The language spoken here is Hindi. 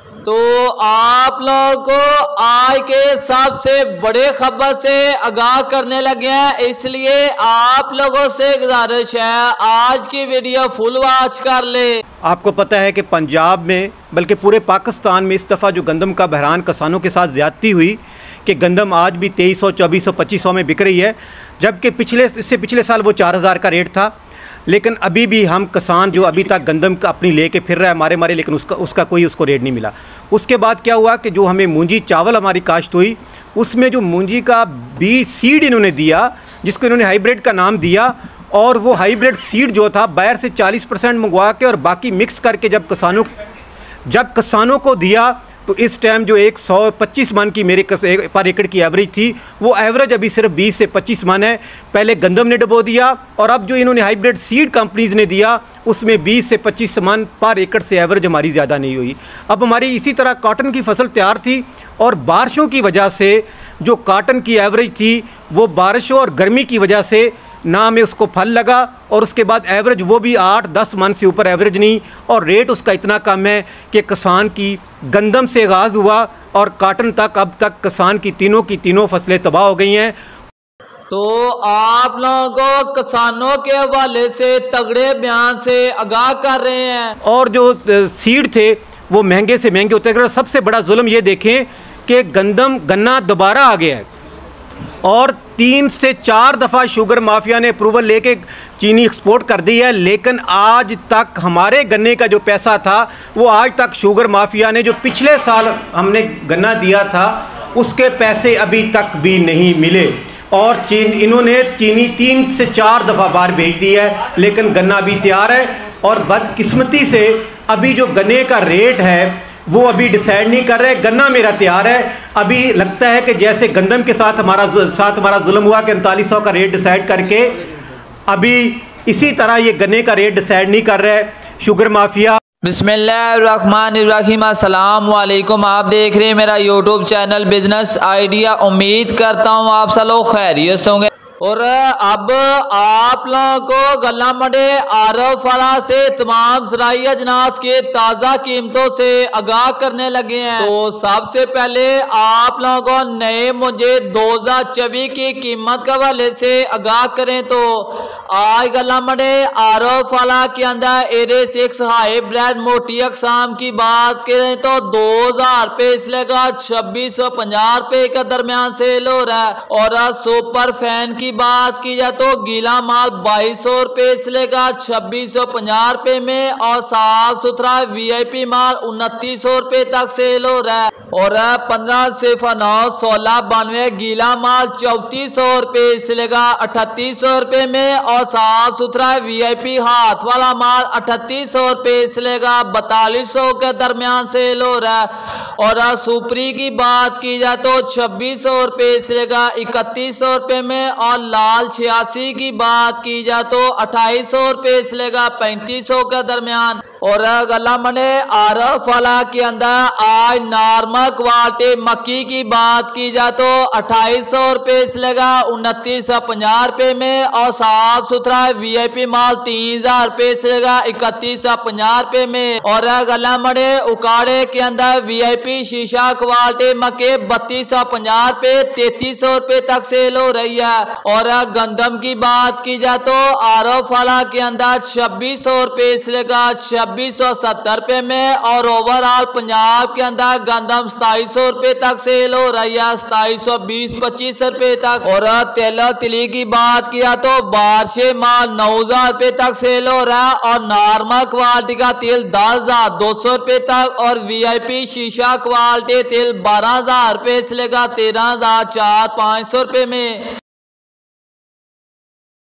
तो आप लोगों को आज के सबसे बड़े खबर से आगाह करने लगे हैं, इसलिए आप लोगों से गुजारिश है आज की वीडियो फुल वॉच कर ले। आपको पता है कि पंजाब में बल्कि पूरे पाकिस्तान में इस दफ़ा जो गंदम का बहरान किसानों के साथ ज़्यादती हुई कि गंदम आज भी 2300, 2400, 2500 में बिक रही है, जबकि इससे पिछले साल वो 4000 का रेट था। लेकिन अभी भी हम किसान जो अभी तक गंदम का अपनी लेके फिर रहा है मारे, लेकिन उसका कोई उसको रेट नहीं मिला। उसके बाद क्या हुआ कि जो हमें मूंजी चावल हमारी काश्त हुई, उसमें जो मूंजी का बीज सीड इन्होंने दिया, जिसको इन्होंने हाइब्रिड का नाम दिया, और वो हाइब्रिड सीड जो था बाहर से 40% मंगवा के और बाकी मिक्स करके जब किसानों को दिया तो इस टाइम जो 125 मन की मेरे पर एकड़ की एवरेज थी, वो एवरेज अभी सिर्फ 20 से 25 मन है। पहले गंदम ने डबो दिया और अब जो इन्होंने हाइब्रिड सीड कंपनीज़ ने दिया उसमें 20 से 25 मन पर एकड़ से एवरेज हमारी ज़्यादा नहीं हुई। अब हमारी इसी तरह कॉटन की फसल तैयार थी और बारिशों की वजह से जो कॉटन की एवरेज थी वो बारिशों और गर्मी की वजह से ना में उसको फल लगा, और उसके बाद एवरेज वो भी 8-10 मन से ऊपर एवरेज नहीं, और रेट उसका इतना कम है कि किसान की गंदम से आगाज़ हुआ और कॉटन तक अब तक किसान की तीनों फसलें तबाह हो गई हैं। तो आप लोगों को किसानों के हवाले से तगड़े बयान से आगाह कर रहे हैं। और जो सीड थे वो महंगे से महंगे होते गए। सबसे बड़ा जुल्म ये देखें कि गन्ना दोबारा आ गया है और 3 से 4 दफ़ा शुगर माफिया ने अप्रूवल लेके चीनी एक्सपोर्ट कर दी है, लेकिन आज तक हमारे गन्ने का जो पैसा था वो आज तक शुगर माफिया ने जो पिछले साल हमने गन्ना दिया था उसके पैसे अभी तक भी नहीं मिले। और इन्होंने चीनी 3 से 4 दफ़ा बाहर भेज दी है, लेकिन गन्ना अभी तैयार है। और बदकिस्मती से अभी जो गन्ने का रेट है वो अभी डिसाइड नहीं कर रहे। गन्ना मेरा तैयार है, अभी लगता है कि जैसे गंदम के साथ हमारा जुल्म हुआ कि 3900 का रेट डिसाइड करके, अभी इसी तरह ये गन्ने का रेट डिसाइड नहीं कर रहा है शुगर माफिया। बिस्मिल्लाहिर्रहमानिर्रहीम, अस्सलाम वालेकुम। आप देख रहे हैं मेरा यूट्यूब चैनल बिजनेस आइडिया। उम्मीद करता हूँ आप सब लोग खैरियत से होंगे। और अब आप लोगों को गला मंडी आरफ वाला से तमाम ज़राई अजनास के ताज़ा कीमतों से आगाह करने लगे हैं। तो सबसे पहले आप लोगों को नए मुझे 2024 की कीमत के हवाले से आगाह करें तो आज गला मंडी आरफ वाला के अंदर एरे 6 हाइब्रिड मोटी अकसाम की बात करें तो 2000 रुपये से लेकर 2650 रुपये के दरमियान सेल हो रहा है। और सुपर फैन की बात की जाए तो गीला माल 2200 रुपये से लेकर 2650 रुपये में, और साफ सुथरा वीआईपी माल 2900 रुपये तक सेल हो रहा है। और 1509 1692 गीला माल 3400 रुपये से लेकर 3800 रुपये में, और साफ सुथरा वीआईपी हाथ वाला माल 3800 रुपये से लेकर 4200 के दरमियान सेल हो रहा है। और सुपरी की बात की जाए तो 2600 रुपये से लेकर 3100 रुपये में, और लाल 86 की बात की जाए तो 2800 रुपये से लेकर 3500 के दरमियान। और गला मंडी आरफ वाला के अंदर आज नॉर्मल क्वालिटी मक्की की बात की जाए तो 2800 रुपये से लेकर 2950 रुपये में, और साफ सुथरा वीआईपी माल 3000 रुपये से लेकर 3150 रुपये में। और गला मंडी उकाड़े के अंदर वीआईपी शीशा क्वालिटी मक्के 3250 रुपये 3300 रुपये तक सेल हो रही है। और गंदम की बात की जाए तो आरफ वाला के अंदर 2600 रुपये से लेकर 2670 रुपये में, और ओवरऑल पंजाब के अंदर गंदम 2700 रुपये तक सेल हो रही है, 2720-25 रुपये तक। और तेलो तिली की बात किया तो बारशे माल 9000 रुपये तक सेल हो रहा है, और नॉर्मल क्वालिटी का तेल 10200 रुपये तक, और वीआईपी शीशा क्वालिटी तेल 12000 रुपये से लेकर 13400-500 रुपये में।